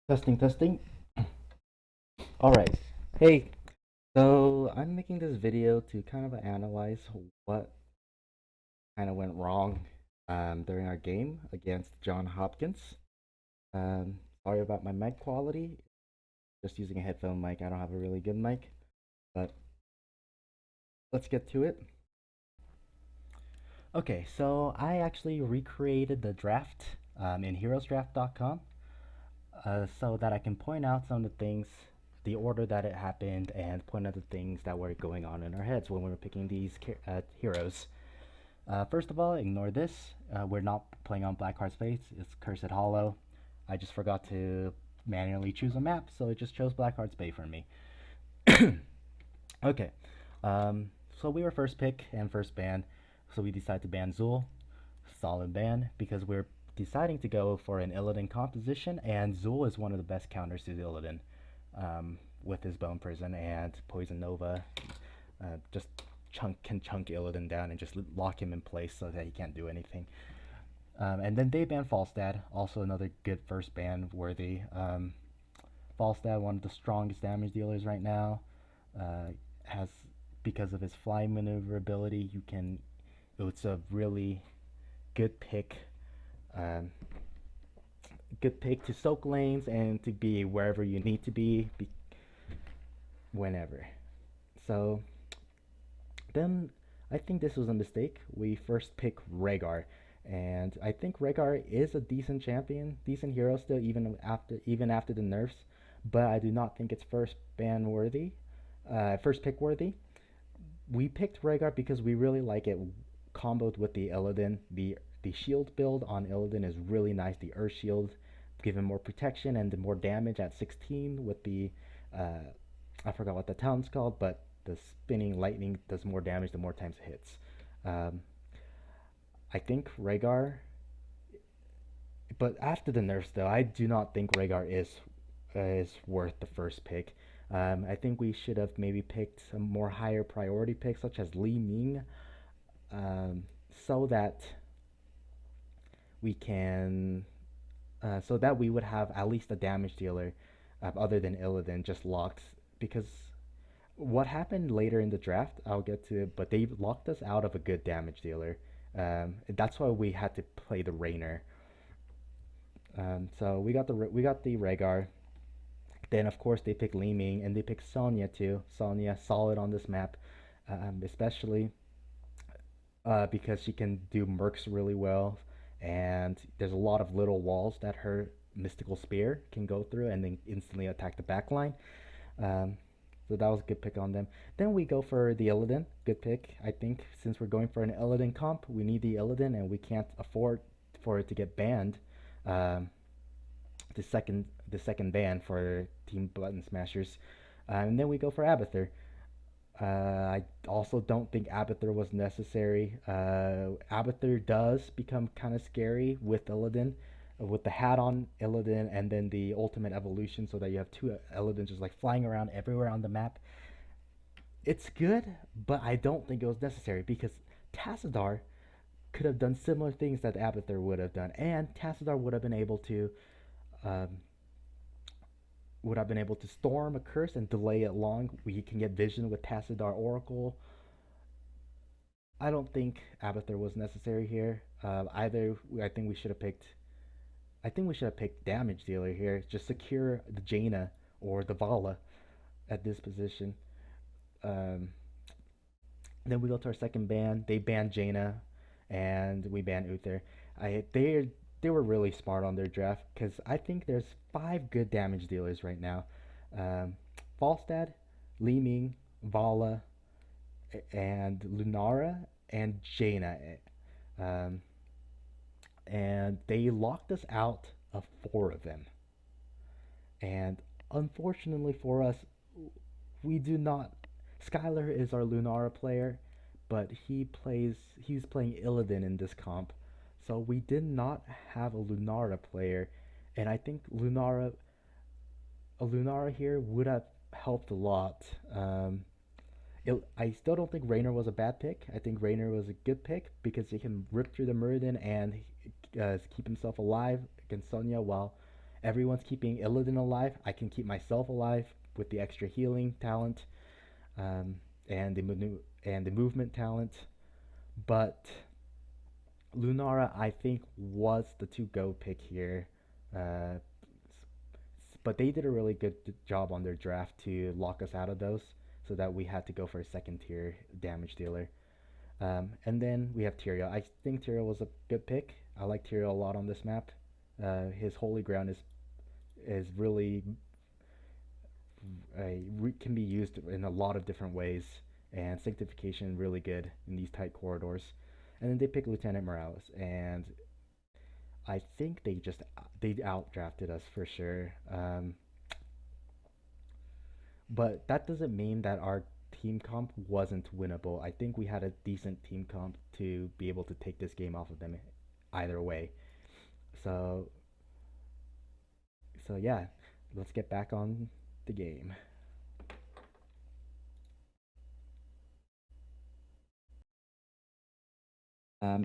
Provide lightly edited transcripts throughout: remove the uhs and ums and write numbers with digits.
Testing, testing. All right. Hey, so I'm making this video to kind of analyze what kind of went wrong during our game against John Hopkins. Sorry about my mic quality. Just using a headphone mic. I don't have a really good mic, but let's get to it. Okay, so I actually recreated the draft in heroesdraft.com so that I can point out some of the things, the order that it happened, and point out the things that were going on in our heads when we were picking these heroes. First of all, ignore this. We're not playing on Black Heart Space. It's Cursed Hollow. I just forgot to manually choose a map, so it just chose Black Heart Space for me. Okay. Um, so we were first pick and first ban, so we decided to ban Zul. Solid ban because we're deciding to go for an Illidan composition, and Zul is one of the best counters to Illidan with his Bone Prison and Poison Nova. Just chunk Illidan down and just lock him in place so that he can't do anything. And then they banned Falstad, also another good first ban worthy. Falstad, one of the strongest damage dealers right now, has because of his fly maneuverability, you can. It's a really good pick. Um, Good pick to soak lanes and to be wherever you need to be whenever. So then I think this was a mistake. We first pick Rhaegar, and I think Rhaegar is a decent champion, decent hero still, even after the nerfs. But I do not think it's first pick worthy. We picked Rhaegar because we really like it comboed with the Illidan. The shield build on Illidan is really nice. The Earth Shield give him more protection and more damage at 16 with the uh, I forgot what the talent's called, but the spinning lightning does more damage the more times it hits. Um, I think Rhaegar, but after the nerfs though, I do not think Rhaegar is worth the first pick. I think we should have maybe picked some more higher priority picks such as Li Ming, um, so that we can so that we would have at least a damage dealer other than Illidan just locked because what happened later in the draft, I'll get to it, but they locked us out of a good damage dealer. That's why we had to play the Rainer. So we got the Rhaegar. Then of course they pick Li Ming and they pick Sonya too. Sonya solid on this map, especially because she can do mercs really well, and there's a lot of little walls that her mystical spear can go through and then instantly attack the backline. Um, so that was a good pick on them. Then we go for the Illidan. Good pick. I think since we're going for an Illidan comp, we need the Illidan and we can't afford for it to get banned. Um, the second ban for Team Button Smashers. And then we go for Abathur. I also don't think Abathur was necessary. Abathur does become kind of scary with Illidan, with the hat on Illidan, and then the ultimate evolution, so that you have two Illidan just like flying around everywhere on the map. It's good, but I don't think it was necessary because Tassadar could have done similar things that Abathur would have done, and Tassadar um, would have been able to storm a curse and delay it long. We can get vision with Tassadar Oracle. I don't think Abathur was necessary here. Either I think we should have picked. I think we should have picked damage dealer here. Just secure the Jaina or the Vala at this position. Um, then we go to our second ban. They ban Jaina, and we ban Uther. They were really smart on their draft because I think there's five good damage dealers right now. Um, Falstad, Li Ming, Vala, and Lunara and Jaina. Um, and they locked us out of four of them. And unfortunately for us, we do not. Skylar is our Lunara player, but he's playing Illidan in this comp. So we did not have a Lunara player, and I think a Lunara here would have helped a lot. I still don't think Raynor was a bad pick. I think Raynor was a good pick because he can rip through the Muradin and keep himself alive against Sonya while everyone's keeping Illidan alive. I can keep myself alive with the extra healing talent, um, and the movement talent. But Lunara, I think, was the to go pick here. Uh, but they did a really good job on their draft to lock us out of those, so that we had to go for a second tier damage dealer. And then we have Tyrael. I think Tyrael was a good pick. I like Tyrael a lot on this map. His holy ground is really can be used in a lot of different ways, and sanctification really good in these tight corridors. And then they pick Lieutenant Morales, and I think they outdrafted us for sure. But that doesn't mean that our team comp wasn't winnable. I think we had a decent team comp to be able to take this game off of them either way. So yeah, let's get back on the game.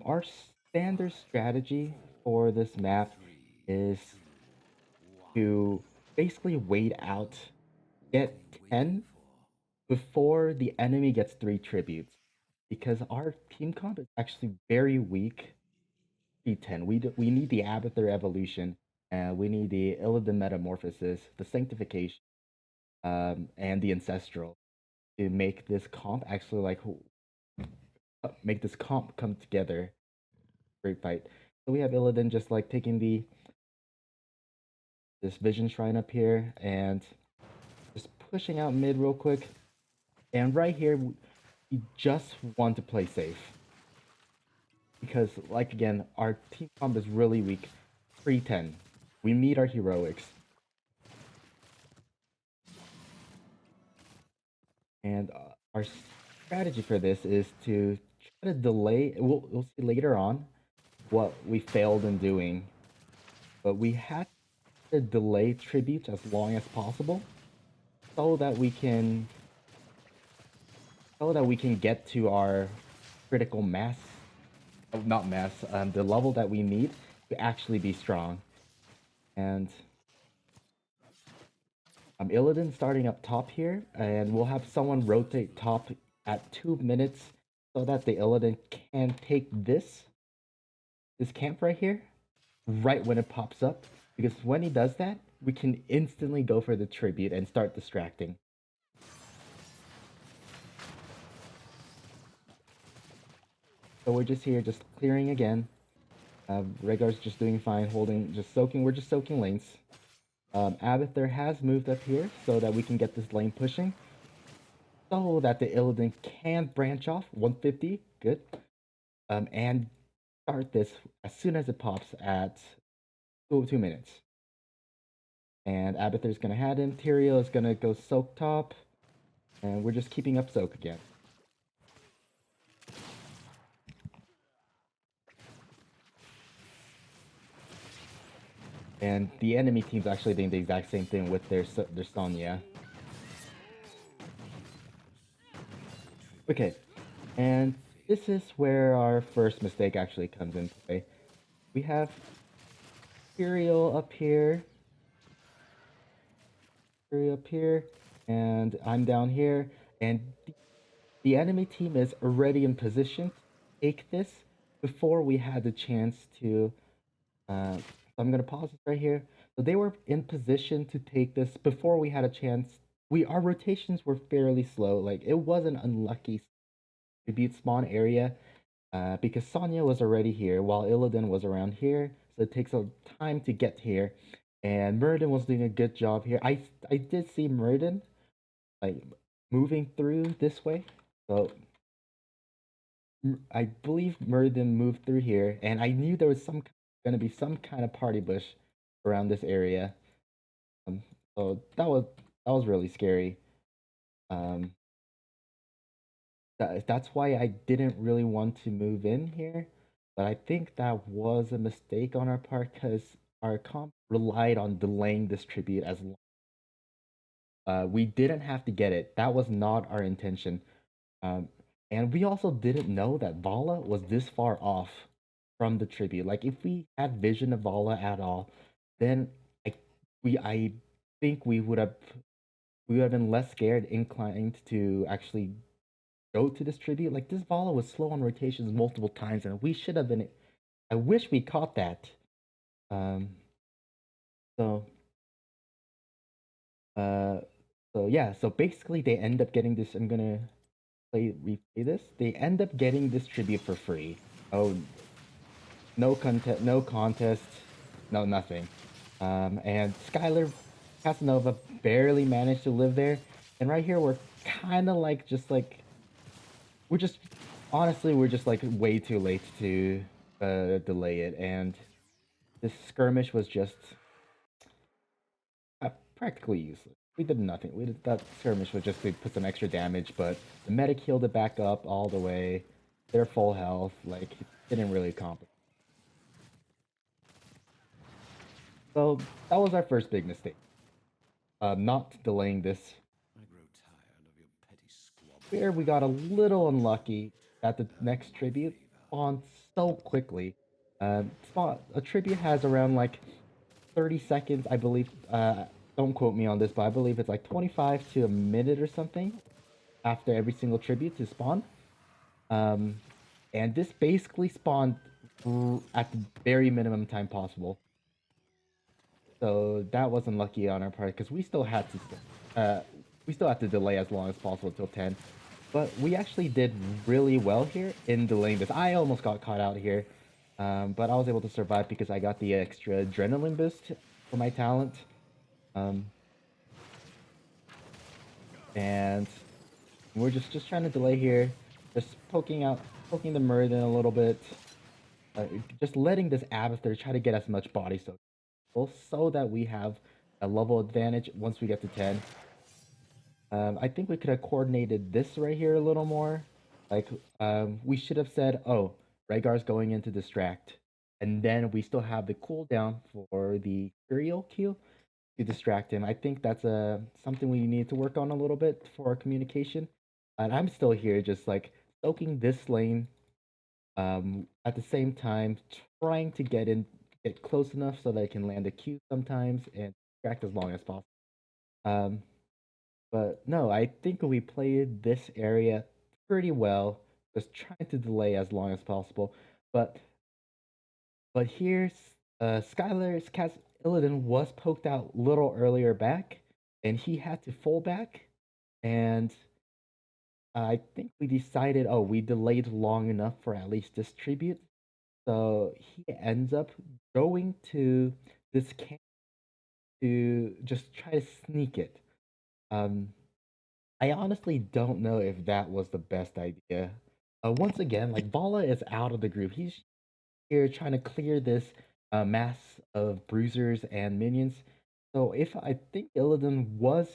Our standard strategy for this map is to basically wait out, get 10 before the enemy gets 3 tributes. Because our team comp is actually very weak P10. We need the Abathur evolution, and we need the Illidan metamorphosis, the sanctification, and the ancestral to make this comp actually like make this comp come together. Great fight. So we have Illidan just like taking this vision shrine up here and just pushing out mid real quick. And right here, we just want to play safe. Because, like again, our team comp is really weak. 310. We need our heroics. And our strategy for this is to try to delay. We'll see later on what we failed in doing. But we had to delay tributes as long as possible so that we can get to our critical mass, not mass, the level that we need to actually be strong. And Illidan starting up top here, and we'll have someone rotate top at 2 minutes so that the Illidan can take this camp right here, right when it pops up. Because when he does that, we can instantly go for the tribute and start distracting. So we're just here, just clearing again. Rhaegar's just doing fine, holding, just soaking. We're just soaking lanes. Abathur has moved up here so that we can get this lane pushing. So that the Illidan can branch off. 150, good. And start this as soon as it pops at 2 minutes. And Abathur's gonna have him. Tyrael is gonna go soak top. And we're just keeping up soak again. And the enemy team's actually doing the exact same thing with their Sonya. Okay, and this is where our first mistake actually comes into play. We have Tyrael up here. Up here, and I'm down here, and the enemy team is already in position to take this before we had the chance to. So I'm gonna pause it right here. So they were in position to take this before we had a chance. Our rotations were fairly slow. Like it was an unlucky tribute spawn area because Sonya was already here while Illidan was around here. So it takes a time to get here. And Muradin was doing a good job here. I did see Muradin like moving through this way. So I believe Muradin moved through here, and I knew there was gonna be some kind of party bush around this area. So that was really scary. That's why I didn't really want to move in here. But I think that was a mistake on our part because our comp relied on delaying this tribute as long. We didn't have to get it. That was not our intention. And we also didn't know that Valla was this far off from the tribute. Like if we had vision of Valla at all, then I I think we would have been less scared, inclined to actually go to this tribute. Like this Vala was slow on rotations multiple times, and we should have been. I wish we caught that. Um, so uh, so yeah. So basically, they end up getting this. I'm gonna replay this. They end up getting this tribute for free. Oh, no contest, no nothing. And Skylar Casanova barely managed to live there. And right here, we're kind of like just like we're just honestly we're just like way too late to delay it, and this skirmish was just practically useless. We did nothing. We did that skirmish was just to put some extra damage, but the medic healed it back up all the way. They're full health. Like it didn't really accomplish. So that was our first big mistake. Not delaying this. I grow tired of your petty squabbles. Here we got a little unlucky that the next tribute spawned so quickly. A tribute has around like 30 seconds, I believe. Don't quote me on this, but I believe it's like 25 to a minute or something after every single tribute to spawn. Um, and this basically spawned at the very minimum time possible. So that was unlucky on our part because we still had to delay as long as possible till 10. But we actually did really well here in delaying this. I almost got caught out here, but I was able to survive because I got the extra adrenaline boost for my talent. Um, and we're just trying to delay here, just poking the Muradin a little bit, just letting this Abathur try to get as much body so that we have a level advantage once we get to 10. I think we could have coordinated this right here a little more. Like, we should have said, oh, Rhaegar's going in to distract. And then we still have the cooldown for the Curial Q to distract him. I think that's something we need to work on a little bit for our communication. And I'm still here just like soaking this lane, at the same time trying to get close enough so that I can land a Q sometimes and distract as long as possible. Um, but no, I think we played this area pretty well, just trying to delay as long as possible. But here's Skylar's Cas Illidan was poked out a little earlier back, and he had to fall back. And I think we decided, oh, we delayed long enough for at least this tribute. So he ends up going to this camp to just try to sneak it. Um, I honestly don't know if that was the best idea. Once again, like Vala is out of the group. He's here trying to clear this mass of bruisers and minions. So if I think Illidan was,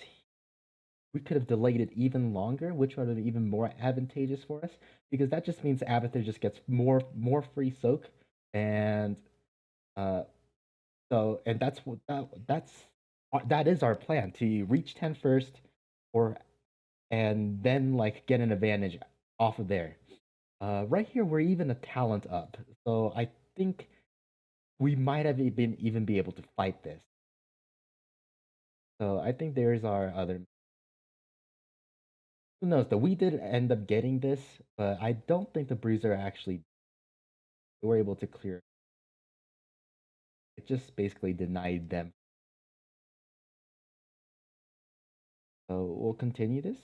we could have delayed it even longer, which would have been even more advantageous for us because that just means Abathur just gets more free soak, and uh, and that is our plan to reach 10 first, or and then like get an advantage off of there. Right here, we're even a talent up, so I think we might have even be able to fight this. So I think there's our other. Who knows? Though we did end up getting this, but I don't think the Bruiser actually were able to clear. It just basically denied them. So we'll continue this.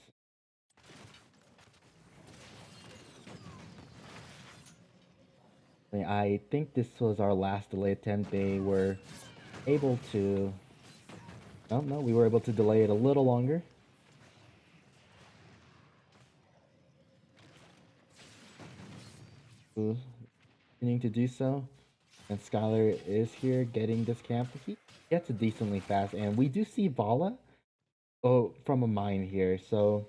I think this was our last delay attempt. They were able to. Oh no, we were able to delay it a little longer. Continuing to do so, and Skylar is here getting this camp. He gets it decently fast, and we do see Vala from a mine here. So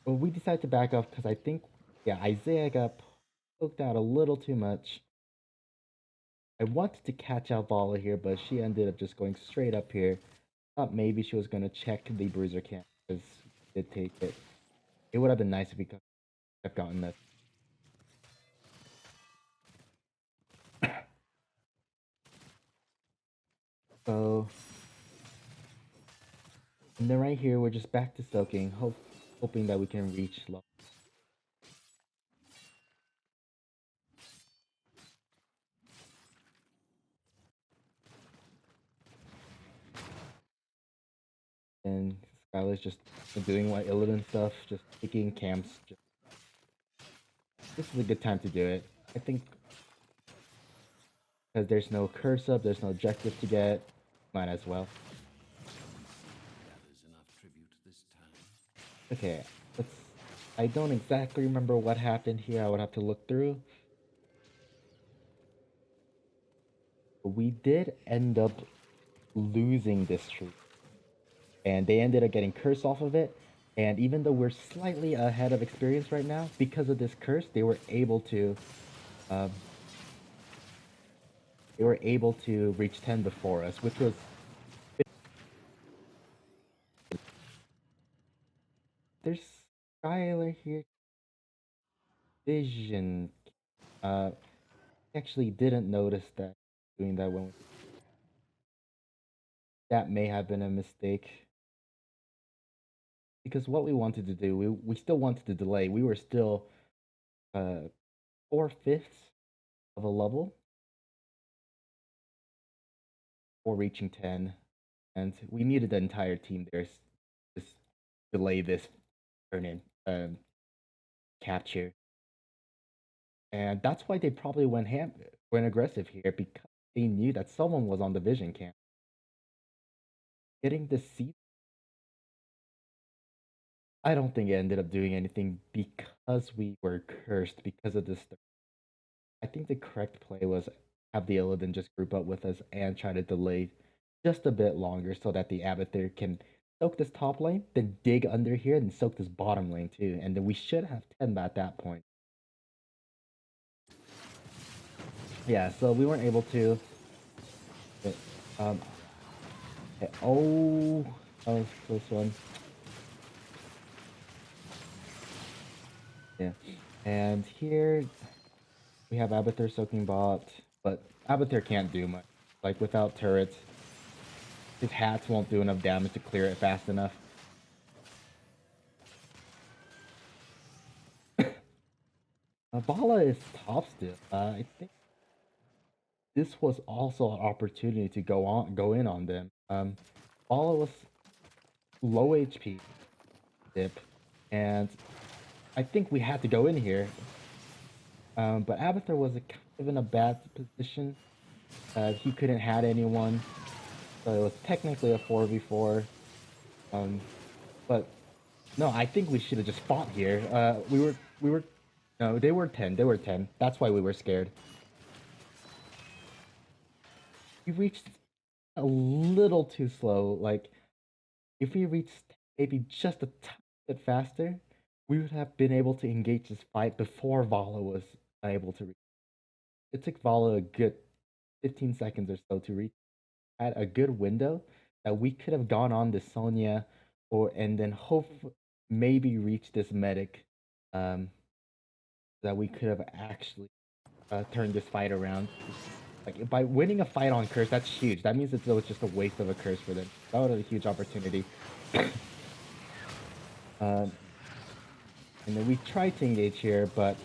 we decided to back off because I think, yeah, Isaiah got poked out a little too much. I wanted to catch out Vala here, but she ended up just going straight up here. Thought maybe she was gonna check the bruiser camp because she did take it. It would have been nice if we could have gotten that. So And then right here, we're just back to soaking, hoping that we can reach low. And Skylar's just doing what Illidan stuff, just taking camps. This is a good time to do it. I think because there's no curse up, there's no objective to get, might as well. Gathers enough tribute this time. Okay, let's. I don't exactly remember what happened here. I would have to look through. But we did end up losing this tree, and they ended up getting curse off of it. And even though we're slightly ahead of experience right now, because of this curse, um, they were able to reach 10 before us, which was there's Skylar here. Vision. Uh, actually didn't notice that doing that when that may have been a mistake because what we wanted to do, we still wanted to delay. We were still 4/5 of a level for reaching 10, and we needed the entire team there to delay this turn in capture. And that's why they probably went aggressive here because they knew that someone was on the vision camp. Getting the seat, I don't think it ended up doing anything because we were cursed because of this. I think the correct play was have the Illidan just group up with us and try to delay just a bit longer so that the Abathur can soak this top lane, then dig under here and soak this bottom lane too. And then we should have 10 at that point. Yeah, so we weren't able to. But, oh, that was a close one. Yeah. And here we have Abathur soaking bot, but Abathur can't do much. Like without turrets, his hats won't do enough damage to clear it fast enough. Bala is top still. I think this was also an opportunity to go in on them. Bala was low HP dip, and I think we had to go in here. But Abathur was kind of in a bad position. He couldn't had anyone, so it was technically a 4v4. But no, I think we should have just fought here. We were no, they were 10. They were 10. That's why we were scared. We reached a little too slow. Like if we reached maybe just a tiny bit faster, we would have been able to engage this fight before Vala was able to reach. It took Vala a good 15 seconds or so to reach. Had a good window that we could have gone on to Sonya, or and then hope maybe reach this medic. Um, that we could have actually turned this fight around. Like by winning a fight on curse, that's huge. That means it was just a waste of a curse for them. That was a huge opportunity. Um, and then we tried to engage here, but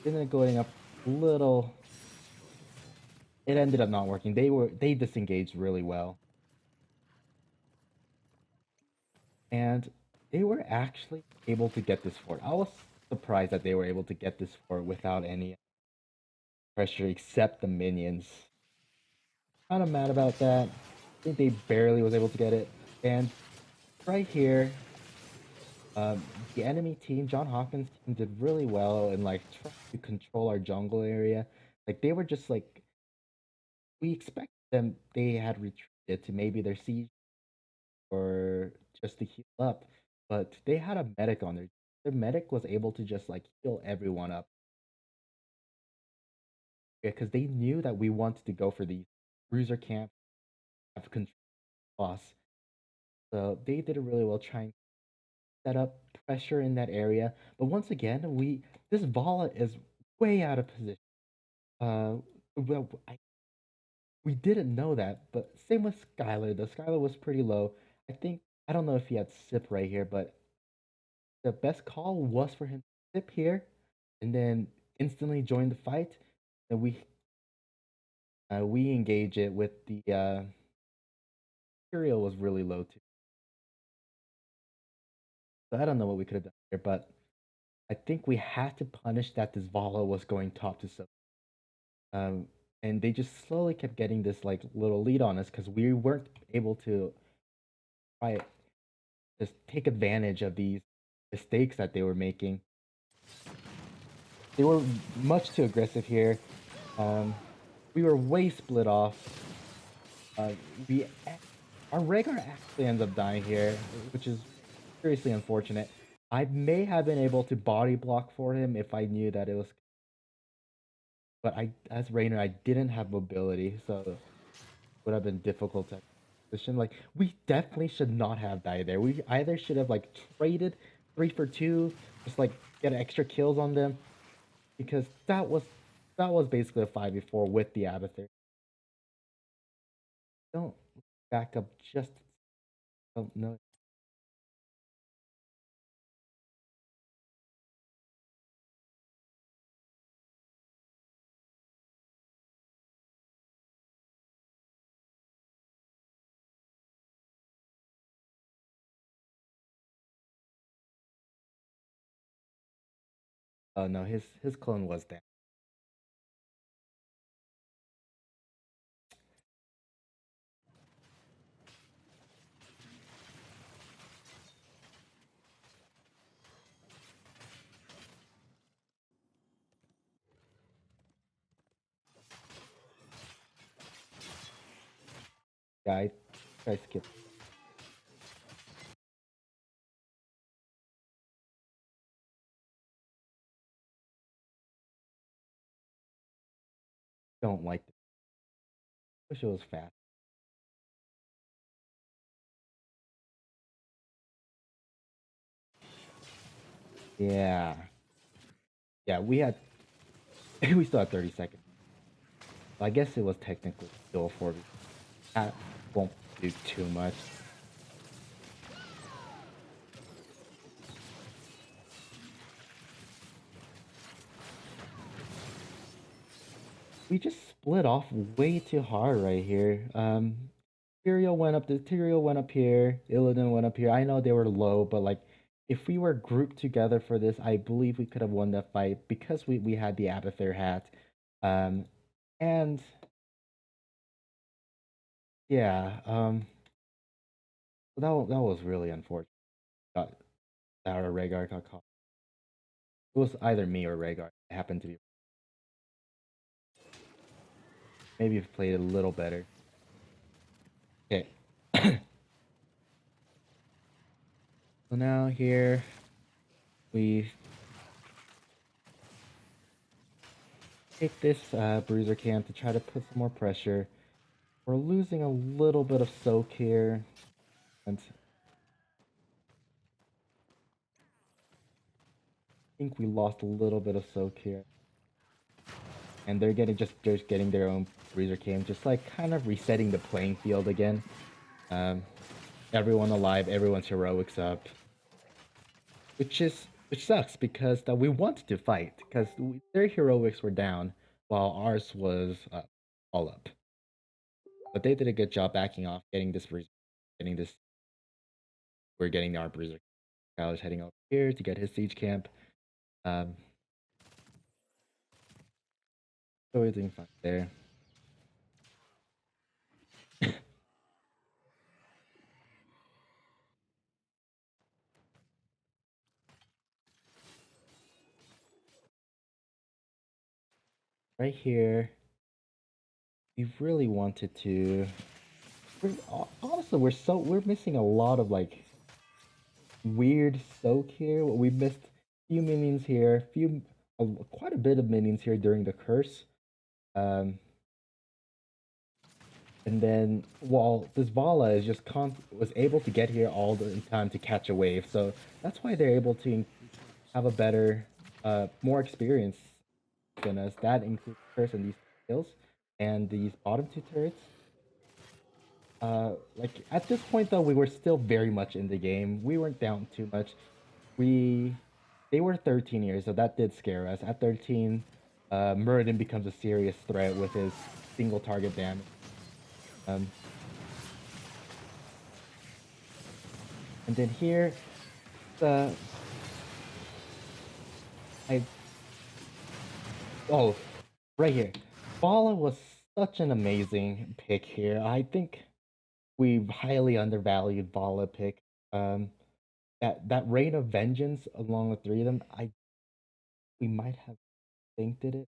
ended up going up a little. It ended up not working. They disengaged really well, and they were actually able to get this fort. I was surprised that they were able to get this fort without any pressure except the minions. Kind of mad about that. I think they barely was able to get it. And right here, um, the enemy team, John Hawkins' team, did really well in like trying to control our jungle area. Like they were just like we expect them. They had retreated to maybe their siege or just to heal up, but they had a medic on their. Their medic was able to just like heal everyone up because they knew that we wanted to go for the bruiser camp, have control boss. So they did really well trying to set up pressure in that area. But once again, this Vala is way out of position. Uh, well, we didn't know that, but same with Skylar. The Skylar was pretty low. I think I don't know if he had sip right here, but the best call was for him to sip here and then instantly join the fight. And we engage it with the material was really low too. So I don't know what we could have done here, but I think we had to punish that this Vala was going top to so. And they just slowly kept getting this like little lead on us because we weren't able to try just take advantage of these mistakes that they were making. They were much too aggressive here. Um, we were way split off. Uh, we our Rhaegar actually ends up dying here, which is seriously unfortunate. I may have been able to body block for him if I knew that it was, but as Raynor, I didn't have mobility, so it would have been difficult to position. Like we definitely should not have died there. We either should have like traded 3 for 2, just like get extra kills on them, because that was basically a 5v4 with the Abathur. Don't back up just don't know. Oh no, his clone was down. Yeah, I skipped. Don't like it. Wish it was fast. Yeah. Yeah, we still had 30 seconds. I guess it was technically still 40. That won't do too much. We just split off way too hard right here. Tyrael went up. The Tyrael went up here. Illidan went up here. I know they were low, but like, if we were grouped together for this, I believe we could have won that fight because we had the Abathur hat. And yeah, that was really unfortunate. Got that our Rhaegar got caught. It was either me or Rhaegar. It happened to be. Maybe if played a little better. Okay. So now here we take this bruiser camp to try to put some more pressure. We're losing a little bit of soak here, and I think we lost a little bit of soak here. And they're getting their own bruiser camp, just like kind of resetting the playing field again. Um, Everyone alive, everyone's heroics up, which sucks because that we wanted to fight because their heroics were down while ours was all up. But they did a good job backing off, getting this. We're getting our bruiser. Kyler's heading over here to get his siege camp. Um, so we're doing fine there. Right here, we really wanted to. Honestly, we're missing a lot of like weird soak here. We missed few minions here, quite a bit of minions here during the curse. Um, and then while this Vala is was able to get here all the in time to catch a wave, so that's why they're able to have a better, more experience than us. That includes curse and these kills, and these bottom 2 turrets. Like at this point though, we were still very much in the game. We weren't down too much. We They were 13 years, so that did scare us. At 13, Muradin becomes a serious threat with his single target damage. Um, and then here, the I oh right here, Bala was such an amazing pick here. I think we highly undervalued Bala pick. Um, that Reign of Vengeance along with three of them, I we might have thinked it.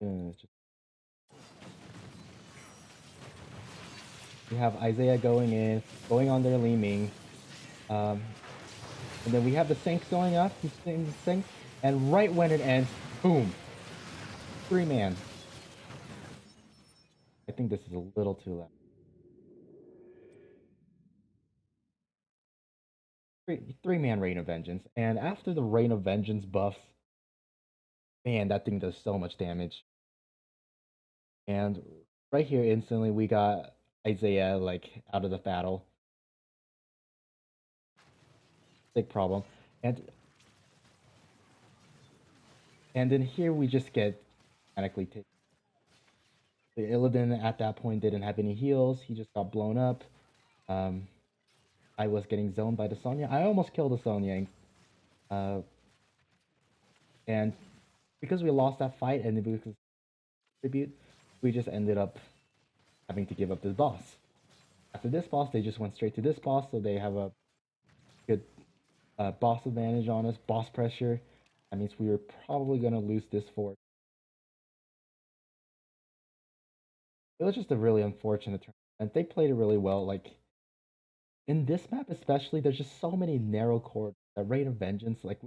Just, we have Isaiah going in, going on their Li Ming. Um, and then we have the sync going up, sync, and right when it ends, boom, three man. I think this is a little too loud. Three man Reign of Vengeance, and after the Reign of Vengeance buffs, man, that thing does so much damage. And right here, instantly, we got Isaiah like out of the battle. Big problem, and then here we just get mechanically taken. The Illidan at that point didn't have any heals. He just got blown up. Um, I was getting zoned by the Sonya. I almost killed the Sonya. Uh, and because we lost that fight and because tribute, we just ended up having to give up this boss. After this boss, they just went straight to this boss, so they have a good boss advantage on us, boss pressure. That means we were probably going to lose this fort. It was just a really unfortunate turn. And they played it really well. Like, in this map especially, there's just so many narrow corridors. That Reign of Vengeance, like,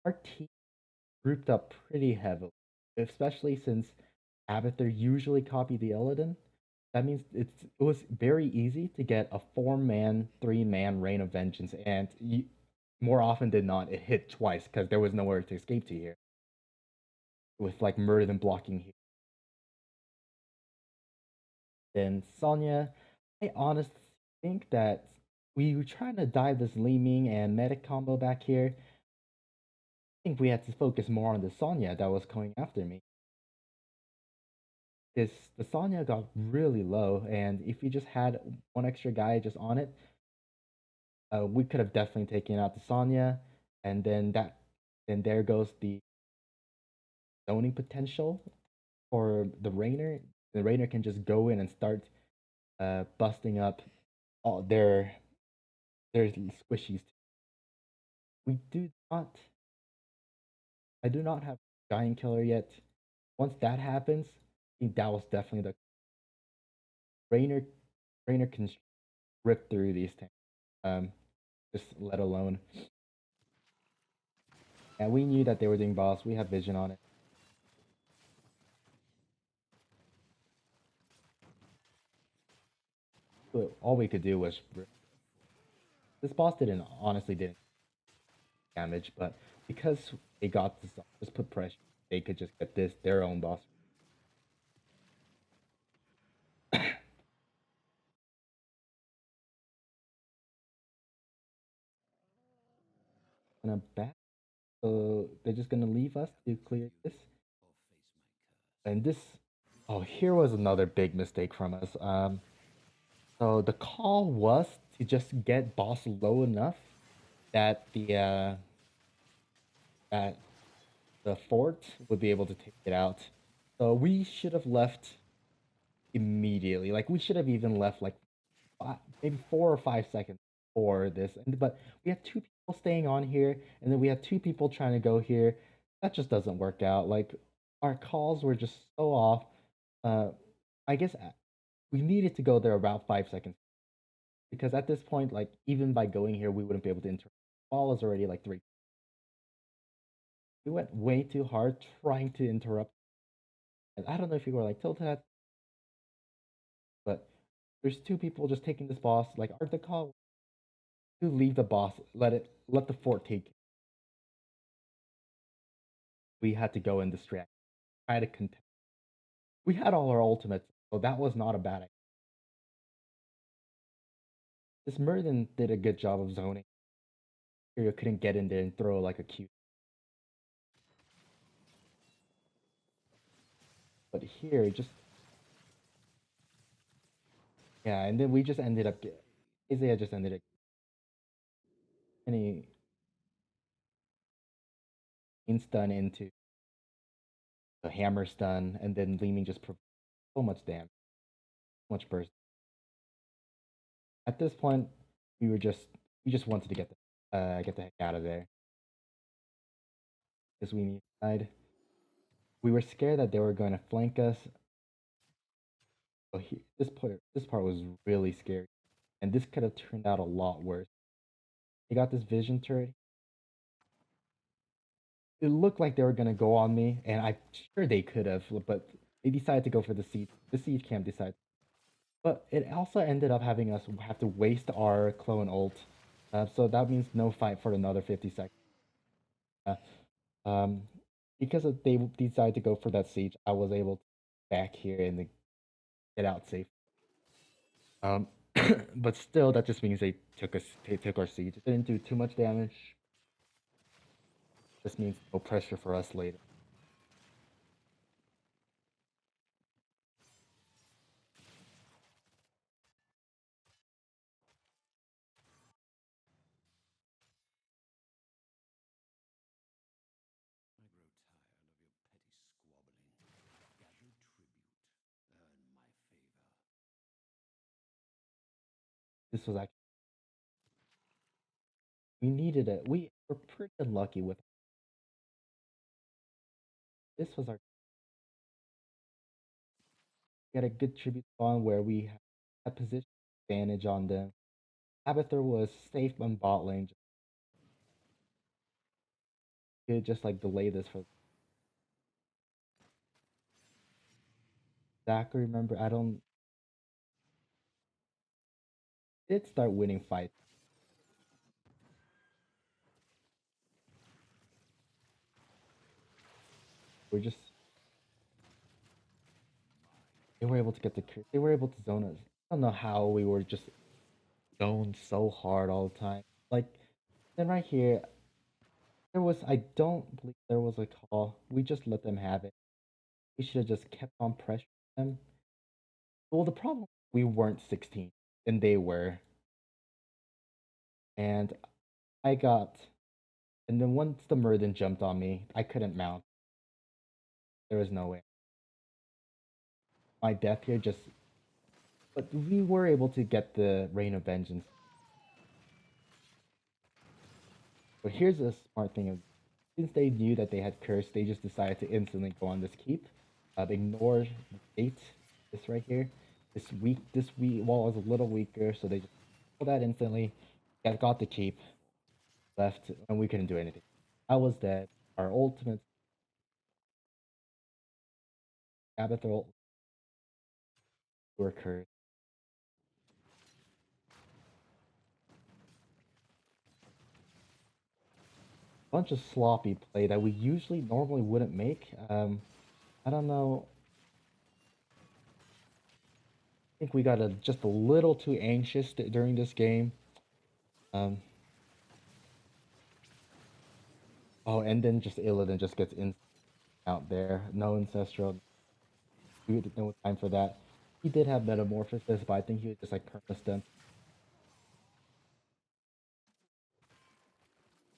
our team grouped up pretty heavily, especially since Abathur usually copy the Illidan. That means it was very easy to get a 4-man, 3-man Reign of Vengeance, and more often than not, it hit twice because there was nowhere to escape to here. With like Muradin blocking here. Then Sonya, I honestly think that we were trying to dive this Li Ming and Medic combo back here. I think we had to focus more on the Sonya that was going after me. This the Sonya got really low, and if you just had one extra guy just on it, we could have definitely taken out the Sonya, and then there goes the zoning potential for the Rainer. The Rainer can just go in and start busting up all their squishies. We do not. I do not have Giant Killer yet. Once that happens, I think that was definitely the Rainer. Rainer can rip through these tanks. Just let alone. And we knew that they were doing boss. We had vision on it. So all we could do was this boss didn't damage, but because they got this, just put pressure, they could just get their own boss. Gonna back, so they're just gonna leave us to clear this. And this, oh, here was another big mistake from us. So the call was to just get boss low enough that that the fort would be able to take it out. So we should have left immediately. Like we should have even left like maybe 4 or 5 seconds for this. But we have two people staying on here, and then we have two people trying to go here. That just doesn't work out. Like our calls were just so off. Uh, I guess we needed to go there about 5 seconds because at this point, like even by going here, we wouldn't be able to interact. Ball is already like three. We went way too hard trying to interrupt. And I don't know if you were like tilted, but there's two people just taking this boss. Like Arctic Call to leave the boss, let the fort take it. We had to go and distract, try to contest. We had all our ultimates, so that was not a bad idea. This Murden did a good job of zoning. Tyrael couldn't get in there and throw like a cute. But here, just yeah, and then we just ended up. Isaiah just ended up getting stun into the hammer stun, and then Leeming just provoked so much damage, so much burst. At this point, we just wanted to get the heck out of there because we needed. We were scared that they were going to flank us. So this part was really scary, and this could have turned out a lot worse. They got this vision turret. It looked like they were gonna go on me, and I'm sure they could have, but they decided to go for the siege. The siege camp decided, but it also ended up having us have to waste our clone ult. So that means no fight for another 50 seconds. Uh, um, because they decided to go for that siege, I was able to back here and get out safe. Um, but still, that just means they took our siege. It didn't do too much damage. Just means no pressure for us later. I grow tired of your petty squabbling. Gather tribute. Earn my favor. This was actually we needed it. We were pretty unlucky with this. Was our We had a good tribute spawn where we had position advantage on them. Abathur was safe on bot lane. Could just like delay this for Zach. Remember, I don't did start winning fights. We're just they were able to get the they were able to zone us. I don't know how we were just zoned so hard all the time. Like then right here, I don't believe there was a call. We just let them have it. We should have just kept on pressuring them. Well, the problem we weren't 16 and they were, and I got. And then once the Murden jumped on me, I couldn't mount. There was no way. My death here just. But we were able to get the Rain of Vengeance. But here's the smart thing: since they knew that they had cursed, they just decided to instantly go on this keep. Ignore the 8. This right here. This weak wall is a little weaker, so they just pulled that instantly. Got the keep. Left, and we couldn't do anything. I was dead. Our ultimate Abathur were cursed. Bunch of sloppy play that we normally wouldn't make. I don't know. I think we got just a little too anxious during this game. Um, oh, and then just Illidan just gets in out there. No ancestral. We had no time for that. He did have metamorphosis, but I think he was just like perma.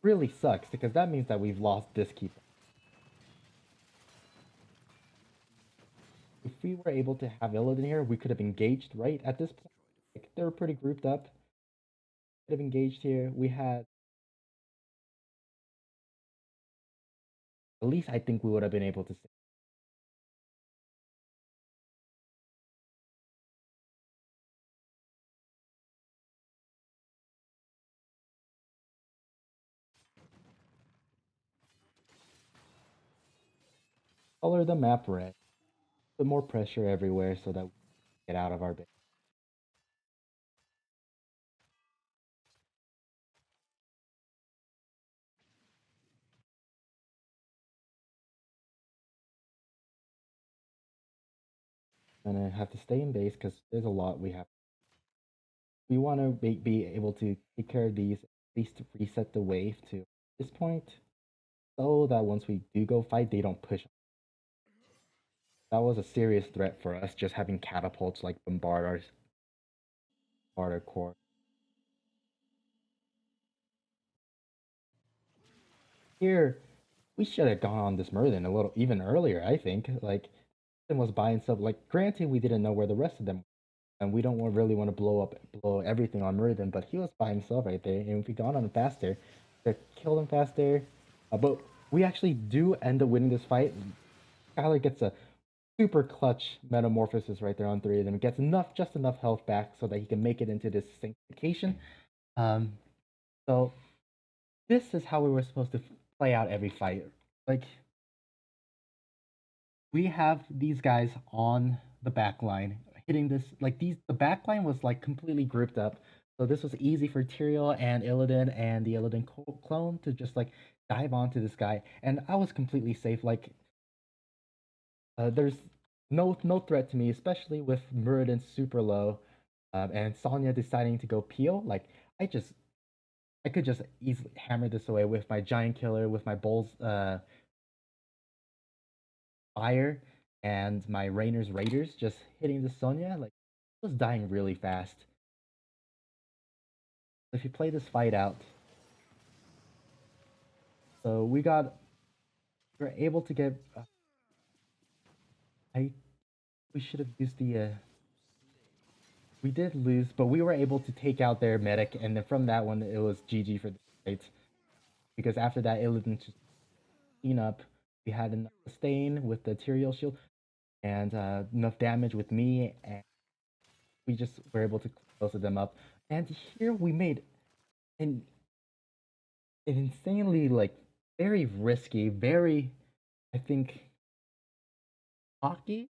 Really sucks because that means that we've lost this keeper. If we were able to have Illidan here, we could have engaged right at this point. Like, they were pretty grouped up. Could have engaged here. We had at least I think we would have been able to. Color the map red. Put more pressure everywhere so that we get out of our base. Gonna have to stay in base because there's a lot we have. We want to be able to take care of these, at least to reset the wave to this point, so that once we do go fight, they don't push. That was a serious threat for us, just having catapults like bombard our core. Here, we should have gone on this Merlin a little even earlier. I think like was by himself. Like, granted, we didn't know where the rest of them, and we don't really want to blow everything on Murden, but he was by himself right there, and if we got on him faster, to kill him faster. But we actually do end up winning this fight. Skylar gets a super clutch metamorphosis right there on three of them. Gets just enough health back so that he can make it into this sanctification. Um, so this is how we were supposed to play out every fight. Like, we have these guys on the back line hitting this, like, the back line was like completely grouped up, so this was easy for Tyrael and Illidan and the Illidan clone to just like dive onto this guy, and I was completely safe. Like, there's no threat to me, especially with Muradin super low, and Sonya deciding to go Peel. Like, I just I could just easily hammer this away with my giant killer, with my Bull's fire, and my Rainer's Raiders just hitting the Sonya. Like, I was dying really fast. If you play this fight out, so we're able to get. I we should have used the. We did lose, but we were able to take out their medic, and then from that one, it was GG for the fight. Because after that, Illidan just clean up. We had enough sustain with the Tyrael shield, and enough damage with me, and we just were able to close them up. And here we made an insanely, like, very risky, very, I think, cocky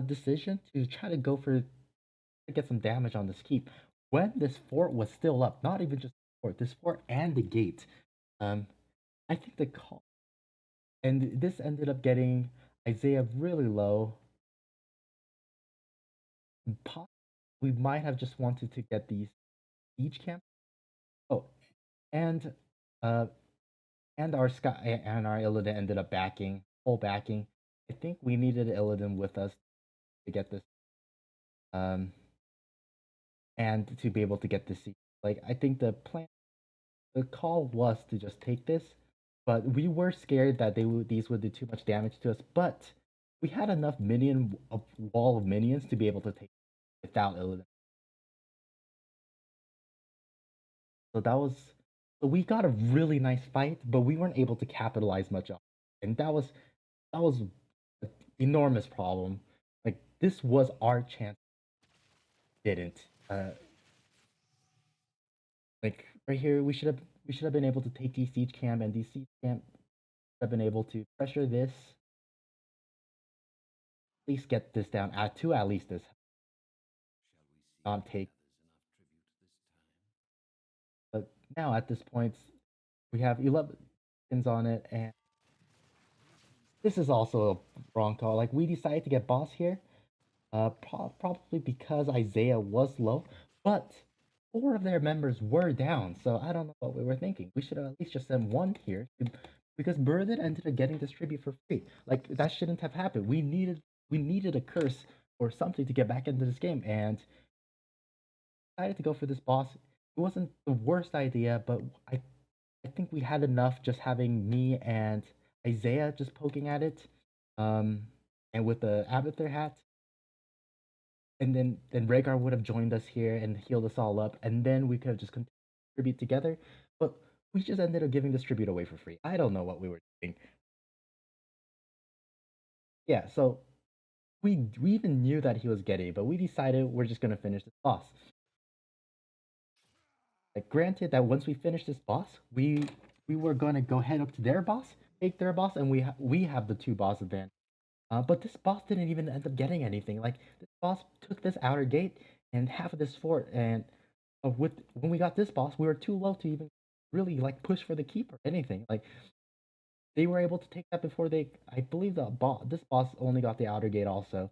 decision to try to go for to get some damage on this keep when this fort was still up. Not even just the fort, this fort and the gate. Um, I think the call, and this ended up getting Isaiah really low. We might have just wanted to get these siege camp. Oh, and uh, and our Sky and our Illidan ended up backing, full backing. I think we needed Illidan with us to get this, um, and to be able to get this siege. Like, I think the call was to just take this, but we were scared that these would do too much damage to us. But we had enough wall of minions to be able to take it without Illidan. So that was so we got a really nice fight, but we weren't able to capitalize much on it. And that was an enormous problem. Like, this was our chance. Didn't. Like, right here, we should have been able to take these siege camp, and these siege camp have been able to pressure this, at least get this down at least this, not take. But now at this point, we have 11 seconds on it, and this is also a wrong call. Like, we decided to get boss here, probably because Isaiah was low, but four of their members were down. So I don't know what we were thinking. We should have at least just sent one here, because Burden ended up getting this tribute for free. Like, that shouldn't have happened. We needed a curse or something to get back into this game, and decided to go for this boss. It wasn't the worst idea, but I think we had enough just having me and Isaiah just poking at it, um, and with the Abathur hat, and then Rhaegar would have joined us here and healed us all up, and then we could have just contributed together. But we just ended up giving this tribute away for free. I don't know what we were doing. Yeah, so we even knew that he was Getty, but we decided we're just gonna finish this boss. Like, granted that once we finish this boss, we were gonna go head up to their boss, take their boss, and we have the two boss advantage. But this boss didn't even end up getting anything. Like, this boss took this outer gate and half of this fort, and with when we got this boss, we were too low to even really like push for the keep or anything. Like, they were able to take that before they. I believe this boss only got the outer gate also.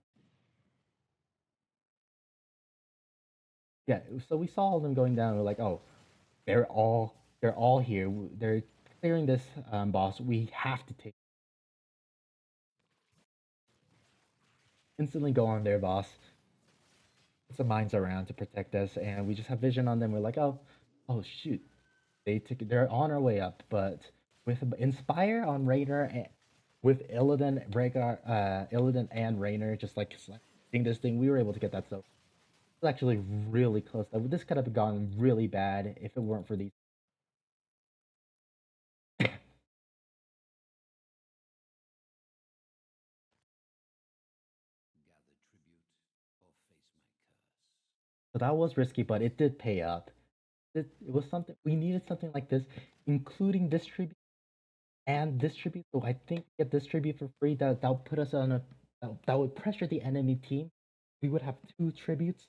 yeah, so we saw all of them going down. We're like, oh, they're all here. They're clearing this boss. We have to take instantly go on their boss. Put some mines around to protect us, and we just have vision on them. We're like, oh shoot, they're on our way up. But with Inspire on Raynor, and with Illidan, Illidan and Raynor, just like seeing this thing, we were able to get that. So it was actually really close. This could have gone really bad if it weren't for these. Gather tribute or face my curse. So that was risky, but it did pay up. It was something we needed something like this, including this tribute and this tribute. So I think get this tribute for free. That would put us on that would pressure the enemy team. We would have two tributes,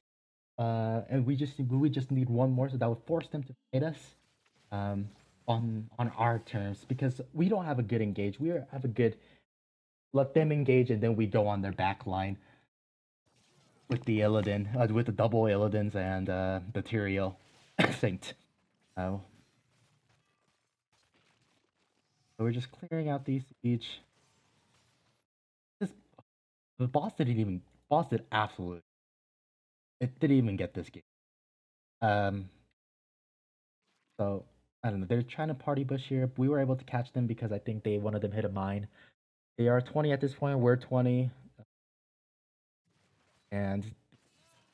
and we would just need one more. So that would force them to fight us, um, on our terms because we don't have a good engage. Have a good let them engage, and then we go on their back line with the Illidan, with the double Illidans and the Tyrael Saint. Uh, so we're just clearing out these siege. This the boss did absolute. It didn't even get this game. Um, so I don't know. They're trying to party bush here. We were able to catch them because I think one of them hit a mine. They are 20 at this point. We're 20, and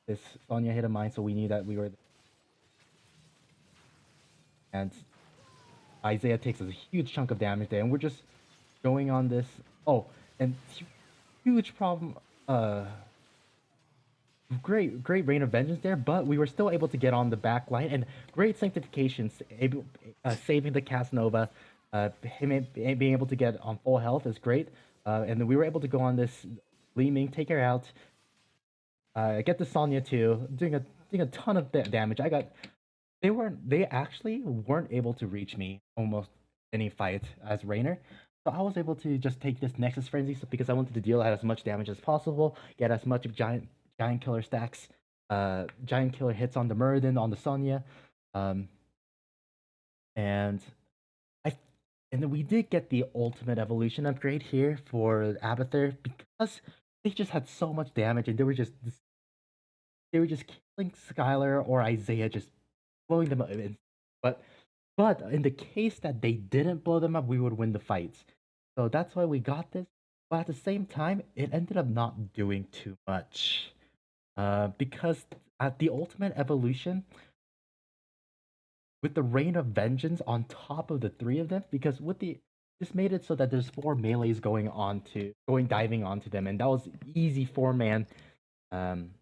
this Sonya hit a mine, so we knew that we were. And Isaiah takes a huge chunk of damage there, and we're just going on this. Oh, and huge problem. Great Reign of Vengeance there, but we were still able to get on the back line and great sanctification, saving the Casanova. Him being able to get on full health is great, and then we were able to go on this Li Ming, take her out, get the Sonya too, doing a ton of damage. They actually weren't able to reach me almost any fight as Raynor. So I was able to just take this Nexus Frenzy because I wanted to deal out as much damage as possible, get as much of giant killer stacks, giant killer hits on the Muradin, on the Sonya, um, and I and then we did get the ultimate evolution upgrade here for Abathur because they just had so much damage and they were just killing Skylar or Isaiah, just blowing them up. But but in the case that they didn't blow them up, we would win the fights. So that's why we got this. But at the same time, it ended up not doing too much. Because at the ultimate evolution, with the Reign of Vengeance on top of the three of them, because this made it so that there's four melees going diving onto them, and that was easy 4-man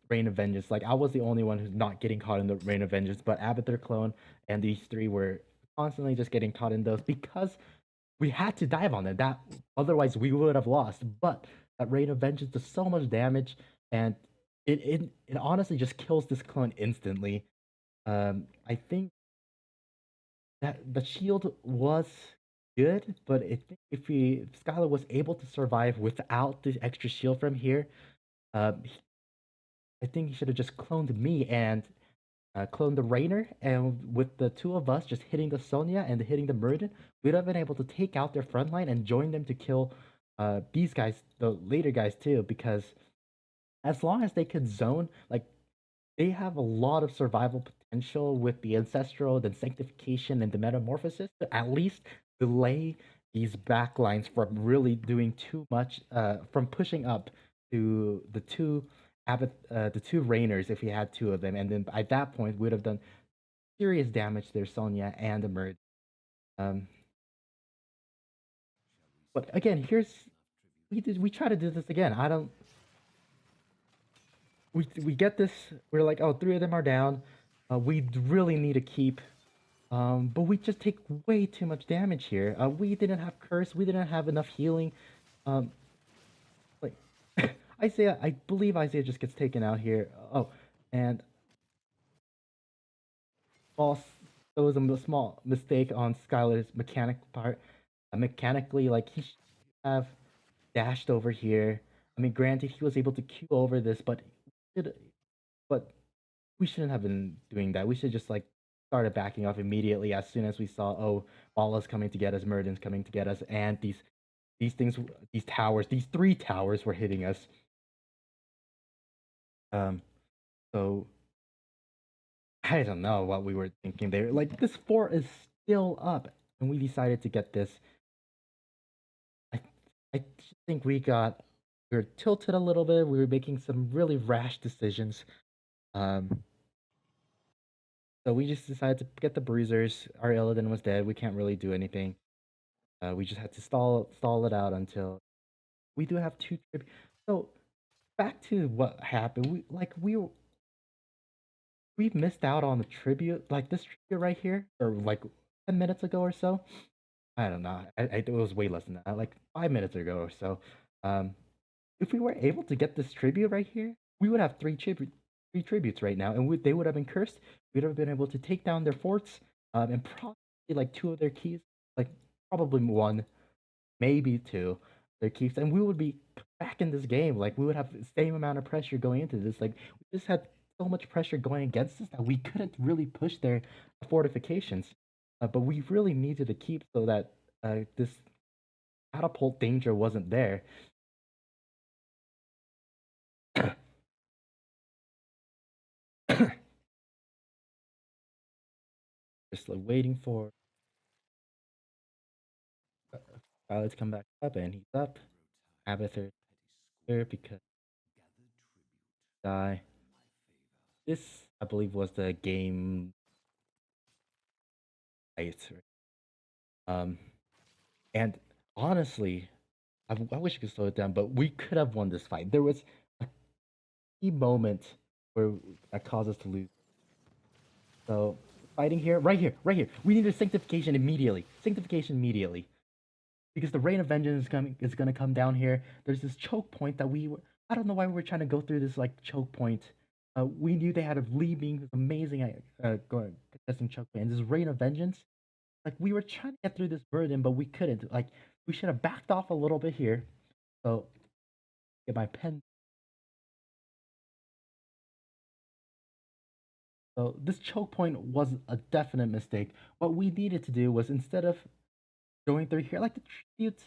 Reign of Vengeance. Like I was the only one who's not getting caught in the Reign of Vengeance, but Abathur Clone and these three were constantly just getting caught in those because we had to dive on them. That otherwise we would have lost. But that Reign of Vengeance does so much damage, and it honestly just kills this clone instantly. I think that the shield was good, but if Skylar was able to survive without the extra shield from here, he I think he should have just cloned me and cloned the Raynor, and with the two of us just hitting the Sonya and hitting the Muradin, we'd have been able to take out their front line and join them to kill these guys, the later guys too, because as long as they could zone, like they have a lot of survival potential with the ancestral, the sanctification, and the metamorphosis to at least delay these backlines from really doing too much, from pushing up to the two Rainers if we had two of them, and then at that point we'd have done serious damage to their Sonya and the Merge. Um, but again, we try to do this again. I don't we get this. We're like, oh, three of them are down. We really need to keep. But we just take way too much damage here. We didn't have curse. We didn't have enough healing. Um, like Isaiah, I believe Isaiah just gets taken out here. Oh, and false. There was a small mistake on Skylar's mechanic part. Mechanically, like he should have dashed over here. I mean, granted, he was able to queue over this, but we shouldn't have been doing that. We should just like started backing off immediately as soon as we saw, oh, Bala's coming to get us, Muradin's coming to get us, and these things, these towers, these three towers were hitting us. Um, so I don't know what we were thinking there. Like this fort is still up, and we decided to get this. I I think we were tilted a little bit. We were making some really rash decisions. Um, so we just decided to get the bruisers. Our Illidan was dead. We can't really do anything. We just had to stall it out until we do have two tributes. So back to what happened. We missed out on the tribute, like this tribute right here, or like 10 minutes ago or so. I don't know. It was way less than that, like 5 minutes ago or so. Um, if we were able to get this tribute right here, we would have three tributes right now, and they would have been cursed. We'd have been able to take down their forts, and probably like two of their keys, like probably one, maybe two, their keys, and we would be back in this game. Like we would have the same amount of pressure going into this. Like we just had so much pressure going against us that we couldn't really push their fortifications. But we really needed to keep so that this catapult danger wasn't there. Just like waiting for Violet to come back up, and he's up. Abathur here because die. This, I believe, was the game. Right? Um, and honestly, I wish I could slow it down, but we could have won this fight. There was a key moment where that caused us to lose. So fighting here, right here, right here. We need a sanctification immediately. Sanctification immediately. Because the rain of vengeance is gonna come down here. There's this choke point that I don't know why we were trying to go through this like choke point. We knew they had a Lee being amazing at contesting choke point. And this rain of vengeance, like we were trying to get through this burden, but we couldn't. Like we should have backed off a little bit here. So get my pen. So this choke point was a definite mistake. What we needed to do was instead of going through here, like the tribute,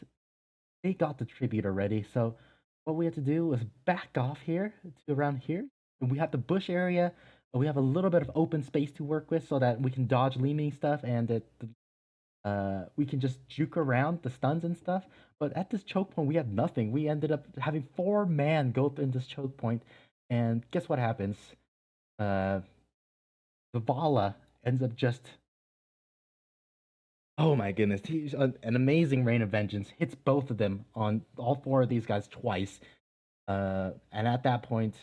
they got the tribute already. So what we had to do was back off here to around here. And we have the bush area. We have a little bit of open space to work with so that we can dodge leaning stuff and that we can just juke around the stuns and stuff. But at this choke point, we had nothing. We ended up having 4 man go in this choke point, and guess what happens? Uh, Zavala ends up just, oh my goodness, he's an amazing rain of vengeance hits both of them on all four of these guys twice. And at that point,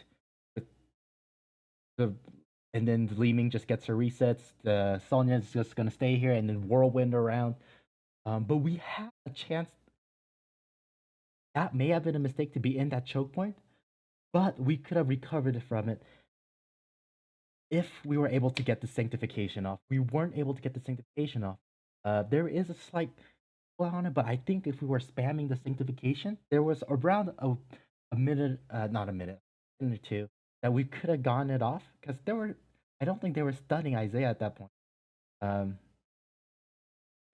the and then Li Ming just gets her resets. Sonya's just gonna stay here and then whirlwind around. But we had a chance. That may have been a mistake to be in that choke point, but we could have recovered from it if we were able to get the sanctification off. We weren't able to get the sanctification off. There is a slight flaw on it, but I think if we were spamming the sanctification, there was around a minute, not a minute, a minute or two, that we could have gotten it off because I don't think they were stunning Isaiah at that point. I'm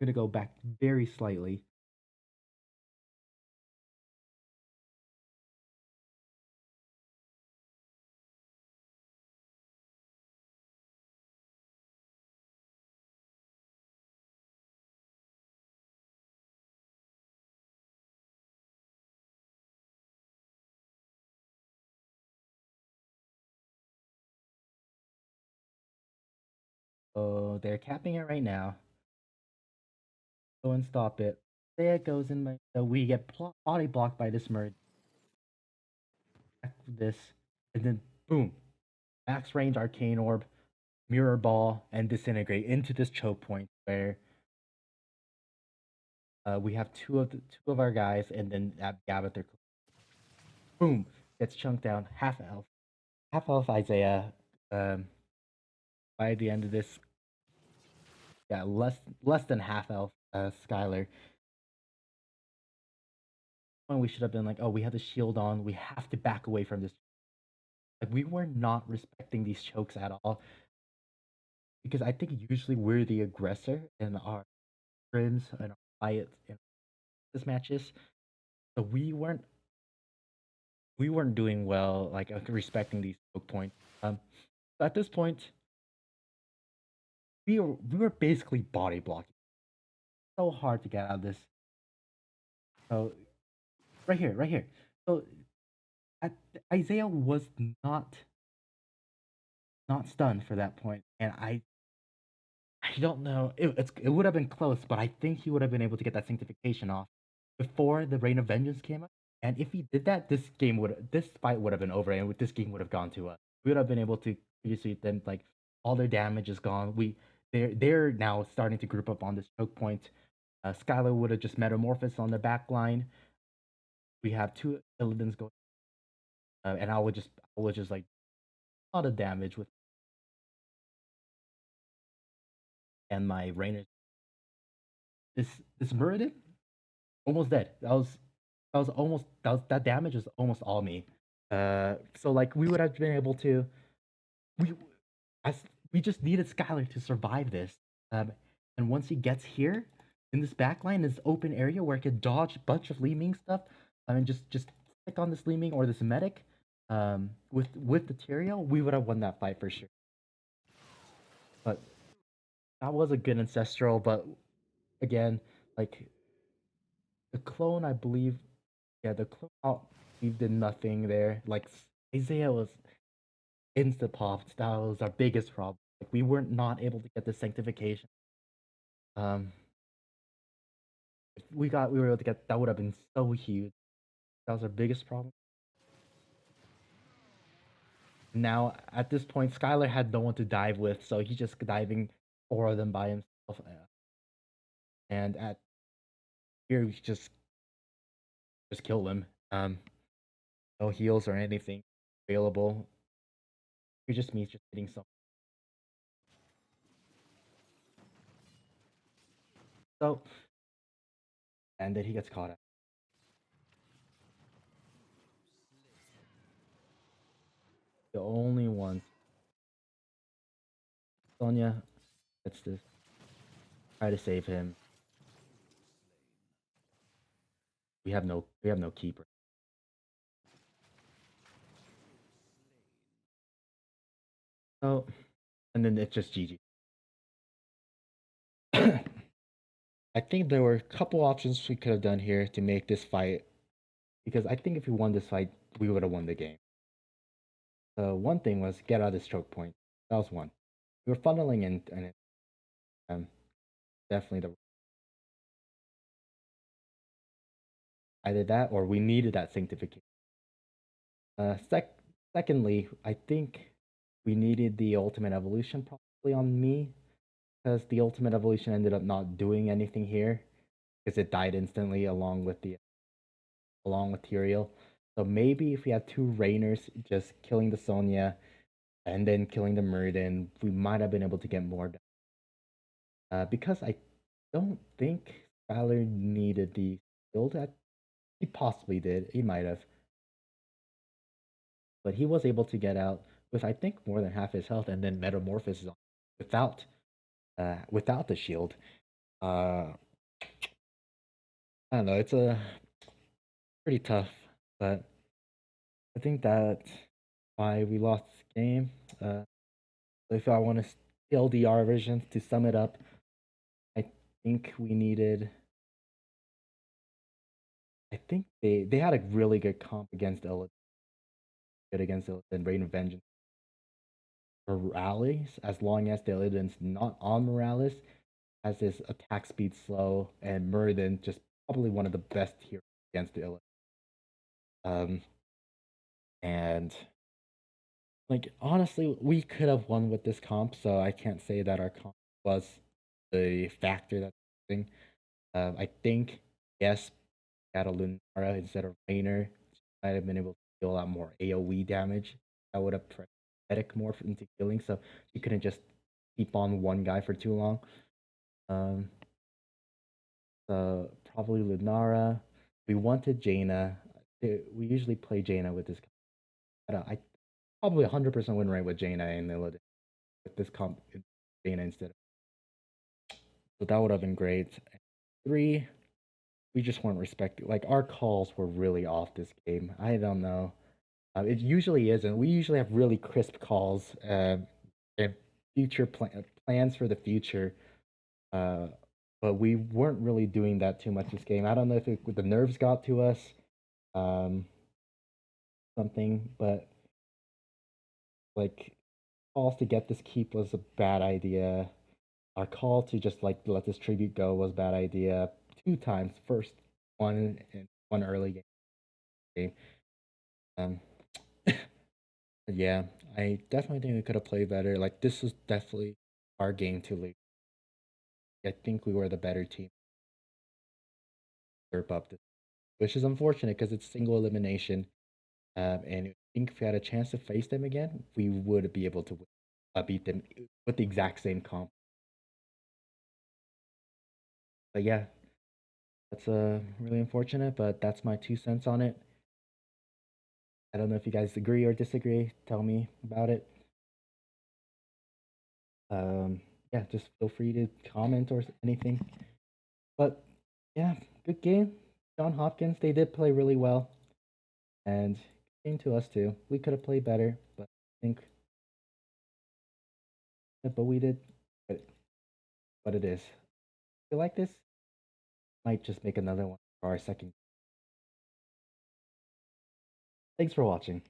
gonna go back very slightly. So they're capping it right now. Go and stop it. There it goes in my. So we get body blocked by this merge. This, and then boom, max range arcane orb, mirror ball, and disintegrate into this choke point where we have two of our guys, and then at Gavathor, boom, gets chunked down, half health Isaiah. Um, by the end of this, yeah, less than half health Skylar. When we should have been like, oh, we have the shield on, we have to back away from this. Like we were not respecting these chokes at all because I think usually we're the aggressor in our scrims and our fights in this matches. So we weren't doing well like respecting these choke points. So at this point we were basically body blocking. So hard to get out of this. So right here. So at, Isaiah was not not stunned for that point, and I don't know. It would have been close, but I think he would have been able to get that sanctification off before the Reign of Vengeance came up. And if he did that, this fight would have been over, and this game would have gone to us. We would have been able to see them like all their damage is gone. They're now starting to group up on this choke point. Skylar would have just metamorphosed on the back line. We have two Illidan's going, and I would just like a lot of damage with and my Rainer. This Muradin almost dead. That damage is almost all me. So like we would have been able to we as we just needed Skylar to survive this. And once he gets here in this backline, this open area where I could dodge a bunch of Li Ming stuff, I mean just click on this Li Ming or this medic, with the Tyrael, we would have won that fight for sure. But that was a good ancestral, but again, like the clone, I believe, yeah, the clone out, we did nothing there. Like Isaiah was insta popped. That was our biggest problem. Like we weren't not able to get the sanctification. Um, if we were able to get that would have been so huge. That was our biggest problem. Now at this point, Skylar had no one to dive with, so he's just diving four of them by himself. And at here, we just kill him. No heals or anything available. You're just me, just hitting some. So, and then he gets caught up. The only one. Sonya gets this. Try to save him. We have no keeper. So, and then it's just GG. I think there were a couple options we could have done here to make this fight, because I think if we won this fight, we would have won the game. So one thing was get out of this choke point. That was one. We were funneling in, and definitely either that or we needed that sanctification. Uh, sec- Secondly, I think we needed the ultimate evolution probably on me, because the ultimate evolution ended up not doing anything here because it died instantly along with Tyrael. So maybe if we had two Rainers just killing the Sonya and then killing the Muradin, we might have been able to get more done. Because I don't think Skylar needed the shield. He possibly did. He might have, but he was able to get out with I think more than half his health, and then metamorphosis without without the shield. Uh, I don't know. It's a pretty tough, but I think that's why we lost this game. If I want to TLDR version to sum it up, I think we needed. I think they had a really good comp against Illidan, good against Illidan, Reign of Vengeance. Morales, as long as the Illidan's not on Morales, has his attack speed slow, and Muradin just probably one of the best heroes against the Illidan. Um, and like honestly, we could have won with this comp, so I can't say that our comp was the factor that's thing. I think yes, got a Lunara instead of Rainer. Might have been able to deal a lot more AoE damage. That would have pressed Medic more into killing, so you couldn't just keep on one guy for too long. Um, so probably Lunara. We wanted Jaina. We usually play Jaina with this. I probably 100% win rate with Jaina and Illidan with this comp Jaina instead. So that would have been great. 3, we just weren't respected. Like our calls were really off this game. I don't know. It usually isn't. We usually have really crisp calls and future plans for the future. Uh, but we weren't really doing that too much this game. I don't know if the nerves got to us, um, something, but like calls to get this keep was a bad idea. Our call to just like let this tribute go was a bad idea. 2 times. First one in one early game. Um, yeah, I definitely think we could have played better. Like this was definitely our game to lose. I think we were the better team. Up this, which is unfortunate because it's single elimination. And I think if we had a chance to face them again, we would be able to beat them with the exact same comp. But yeah, that's really unfortunate. But that's my 2 cents on it. I don't know if you guys agree or disagree. Tell me about it. Yeah, just feel free to comment or anything. But yeah, good game. John Hopkins, they did play really well, and came to us too. We could have played better, but I think, but we did. But what it is. If you like this, might just make another one for our second. Thanks for watching.